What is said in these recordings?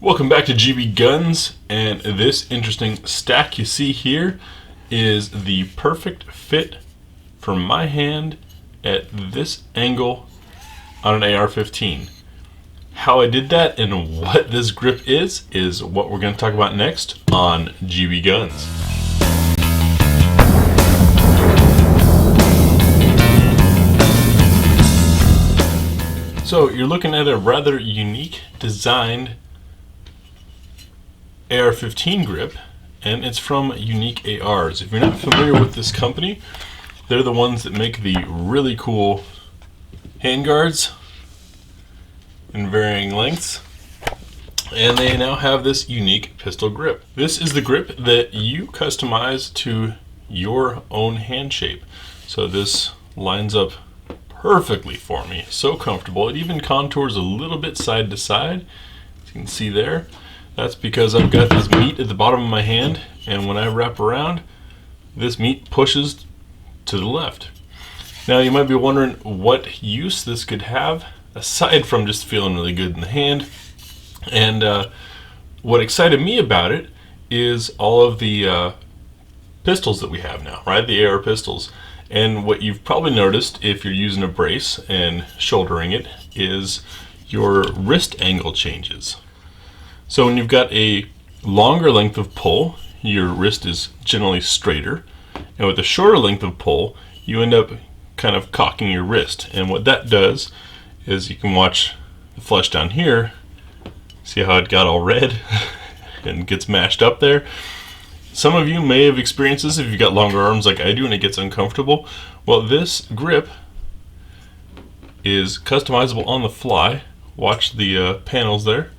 Welcome back to GBGuns, and this interesting stack you see here is the perfect fit for my hand at this angle on an AR-15. How I did that and what this grip is what we're going to talk about next on GBGuns. So you're looking at a rather unique designed AR-15 grip, and it's from Unique-ARs. If you're not familiar with this company, they're the ones that make the really cool handguards in varying lengths, and they now have this unique pistol grip. This is the grip that you customize to your own hand shape. So this lines up perfectly for me, so comfortable. It even contours a little bit side to side, as you can see there. That's because I've got this meat at the bottom of my hand, and when I wrap around, this meat pushes to the left. Now you might be wondering what use this could have aside from just feeling really good in the hand. And what excited me about it is all of the pistols that we have now, right? The AR pistols. And what you've probably noticed if you're using a brace and shouldering it is your wrist angle changes. So when you've got a longer length of pull, your wrist is generally straighter. And with a shorter length of pull, you end up kind of cocking your wrist. And what that does is you can watch the flesh down here. See how it got all red and gets mashed up there? Some of you may have experienced this if you've got longer arms like I do and it gets uncomfortable. Well, this grip is customizable on the fly. Watch the panels there.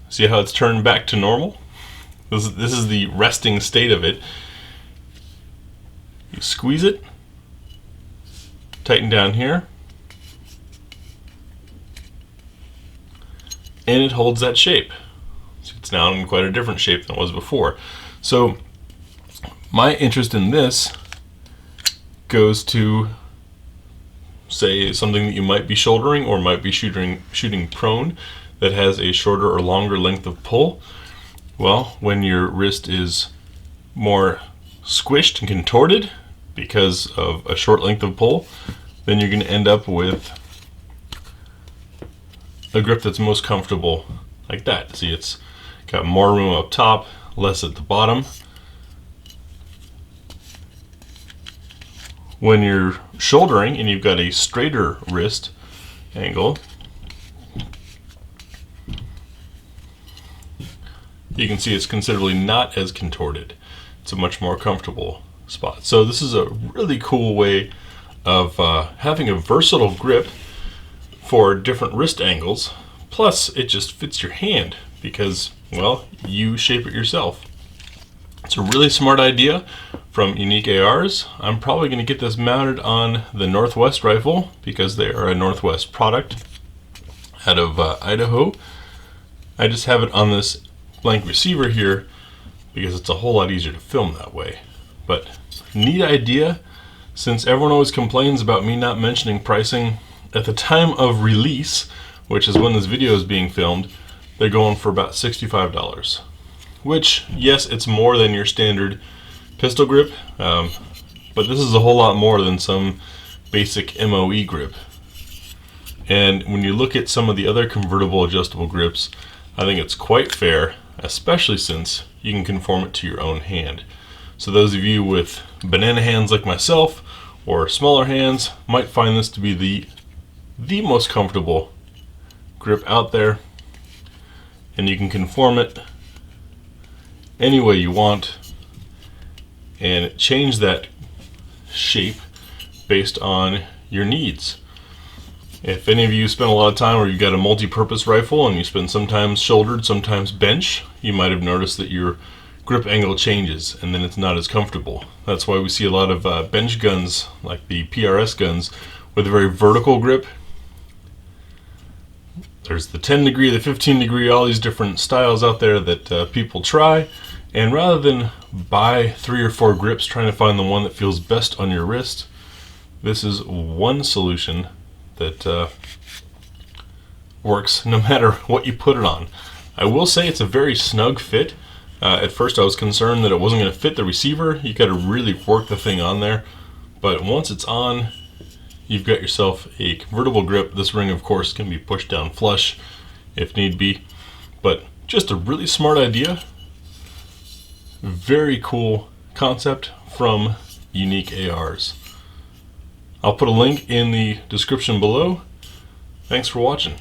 See how it's turned back to normal? This is the resting state of it. You squeeze it, tighten down here, and it holds that shape. So it's now in quite a different shape than it was before. So my interest in this goes to, say, something that you might be shouldering or might be shooting prone that has a shorter or longer length of pull. Well, when your wrist is more squished and contorted because of a short length of pull, then you're going to end up with a grip that's most comfortable like that. See, it's got more room up top, less at the bottom. When you're shouldering and you've got a straighter wrist angle, you can see it's considerably not as contorted. It's a much more comfortable spot. So this is a really cool way of having a versatile grip for different wrist angles. Plus, it just fits your hand because, well, you shape it yourself. It's a really smart idea from Unique-ARs. I'm probably going to get this mounted on the Northwest rifle because they are a Northwest product out of Idaho. I just have it on this blank receiver here because it's a whole lot easier to film that way. But neat idea, since everyone always complains about me not mentioning pricing. At the time of release, which is when this video is being filmed, they're going for about $65, which, yes, it's more than your standard pistol grip, but this is a whole lot more than some basic MOE grip. And when you look at some of the other convertible adjustable grips, I think it's quite fair, especially since you can conform it to your own hand. So those of you with banana hands like myself or smaller hands might find this to be the most comfortable grip out there, and you can conform it any way you want and change that shape based on your needs. If any of you spend a lot of time where you've got a multi-purpose rifle and you spend sometimes shouldered, sometimes bench, you might have noticed that your grip angle changes and then it's not as comfortable. That's why we see a lot of bench guns like the PRS guns with a very vertical grip. There's the 10 degree, the 15 degree, all these different styles out there that people try. And rather than buy 3 or 4 grips trying to find the one that feels best on your wrist, this is one solution that works no matter what you put it on. I will say it's a very snug fit. At first I was concerned that it wasn't going to fit the receiver. You got to really work the thing on there. But once it's on, you've got yourself a convertible grip. This ring, of course, can be pushed down flush if need be. But just a really smart idea. Very cool concept from Unique-ARs. I'll put a link in the description below. Thanks for watching.